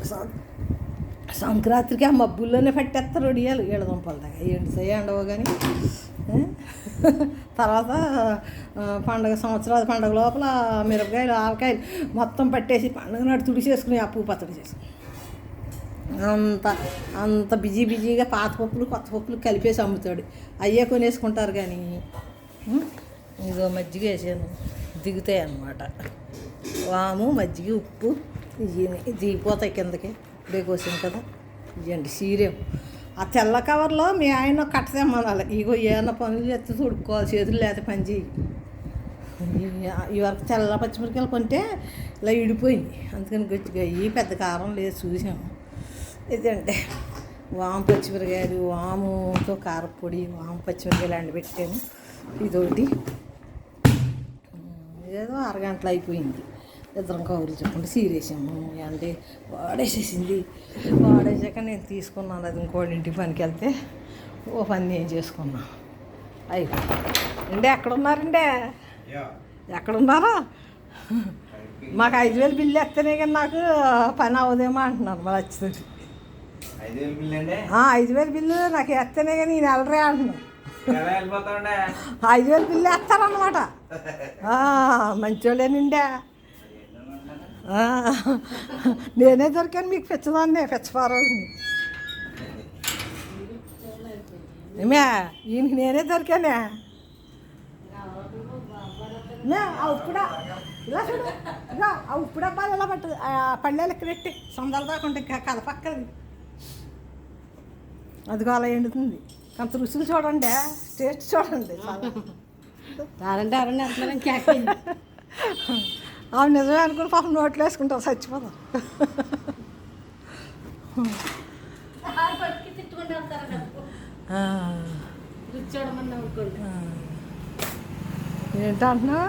సం- సంక్రాంతికి ఆ మబ్బుల్లోనే పట్టేస్తారు ఒడియాలు ఏడు దుంపలు దాకా ఏంటి సయ్య ఉండవు కానీ తర్వాత పండగ సంవత్సరాల పండగ లోపల మిరపకాయలు ఆవకాయలు మొత్తం పట్టేసి పండగ నాడు తుడిచేసుకుని ఆ పువ్వు పచ్చడి చేసుకుని అంత అంత బిజీగా పాత పప్పులు కొత్త పప్పులు కలిపేసి అమ్ముతాడు. అయ్యే కొనేసుకుంటారు కానీ ఇదో మజ్జిగ వేసాను దిగుతాయి అన్నమాట. వాము మజ్జిగ ఉప్పు ఇవి దిగిపోతాయి కిందకి. ఇప్పుడే కోసాను కదా ఇవ్వండి సీరేం. ఆ తెల్ల కవర్లో మీ ఆయన కట్ట తెమ్మనాలి. ఇగో ఏమన్నా పనులు చేస్తే తొడుక్కోవాలి చేతులు లేకపోతే పని చేయి. ఈ వరకు తెల్ల పచ్చిమిరకాయలు కొంటే ఇలా ఇడిపోయింది అందుకని గట్టిగా ఈ పెద్ద కారం లేదు చూసాము. ఇదంటే వాము పచ్చిమిరకాయలు వాముతో కారపొడి వాము పచ్చిమిరకాయలు ఎండబెట్టాను. ఇదొకటి ఏదో అరగంటలో అయిపోయింది. ఇద్దరం కౌరులు చెప్పండి సీరేసాము అంటే వాడేసేసింది. వాడేసాక నేను తీసుకున్నాను అది ఇంకోటింటికి పనికి వెళ్తే ఓ పని నేను చేసుకున్నా. అంటే ఎక్కడున్నారండి ఎక్కడున్నారా? మాకు 5,000 బిల్లు ఎత్తనే కానీ నాకు పని అవ్వదేమో అంటున్నాను. మళ్ళీ వచ్చింది 5,000 బిల్లు నాకు ఎత్తనే కానీ నేను వెళ్ళరే అంటున్నాను. 5,000 బిల్లు వేస్తారన్నమాట. మంచోళ్ళేనండి. నేనే దొరికాను మీకు పిచ్చదాన్నే పిచ్చపారాన్ని. ఏమే ఈయనకి నేనే దొరికానే. ఉప్పుడా ఇలా చూడు ఇలా ఆ ఉప్పు డబ్బాలు ఇలా పట్టు పళ్ళేలకి పెట్టి సొందల దాకా ఉంటాయి కలపక్కది. అదిగో అలా ఎండుతుంది. కొంత రుచులు చూడండి టేస్ట్ చూడండి. అవును నిజమే అనుకుని పాపం నోట్లో వేసుకుంటారు చచ్చిపోతాం. ఏంటంటున్నా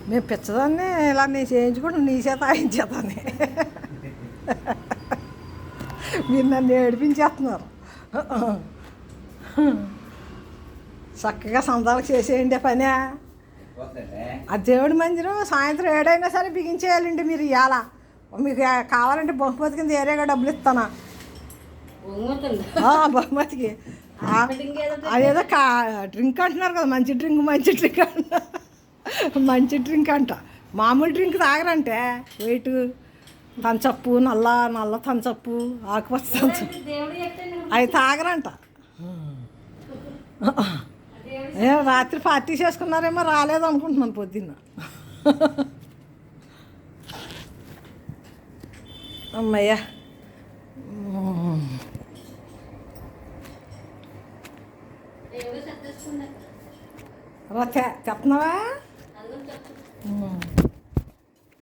మేము పిచ్చదాన్ని ఇలా నేను చేయించుకుంటా నీ చేత ఆయించేతాన్ని. మీరు నన్ను ఏడిపించేస్తున్నారు. చక్కగా సంతాలకు చేసేయండి పనే. ఆ దేవుడి మందిరం సాయంత్రం 7 అయినా సరే బిగించేయాలండి మీరు. ఇవాళ మీకు కావాలంటే బహుమతి కింద ఏరేగా డబ్బులు ఇస్తానా బహుమతికి. అదేదో డ్రింక్ అంటున్నారు కదా మంచి డ్రింక్ అంటున్నారు. మంచి డ్రింక్ అంట. మామూలు డ్రింక్ తాగరంటే వెయిట్ తంచప్పు నల్ల తంచప్పు ఆకుపచ్చ తంచప్పు అవి తాగరంట. రాత్రి పార్టీ చేసుకున్నారేమో రాలేదు అనుకుంటున్నాను పొద్దున్న. అమ్మయ్యా చెప్తున్నావా?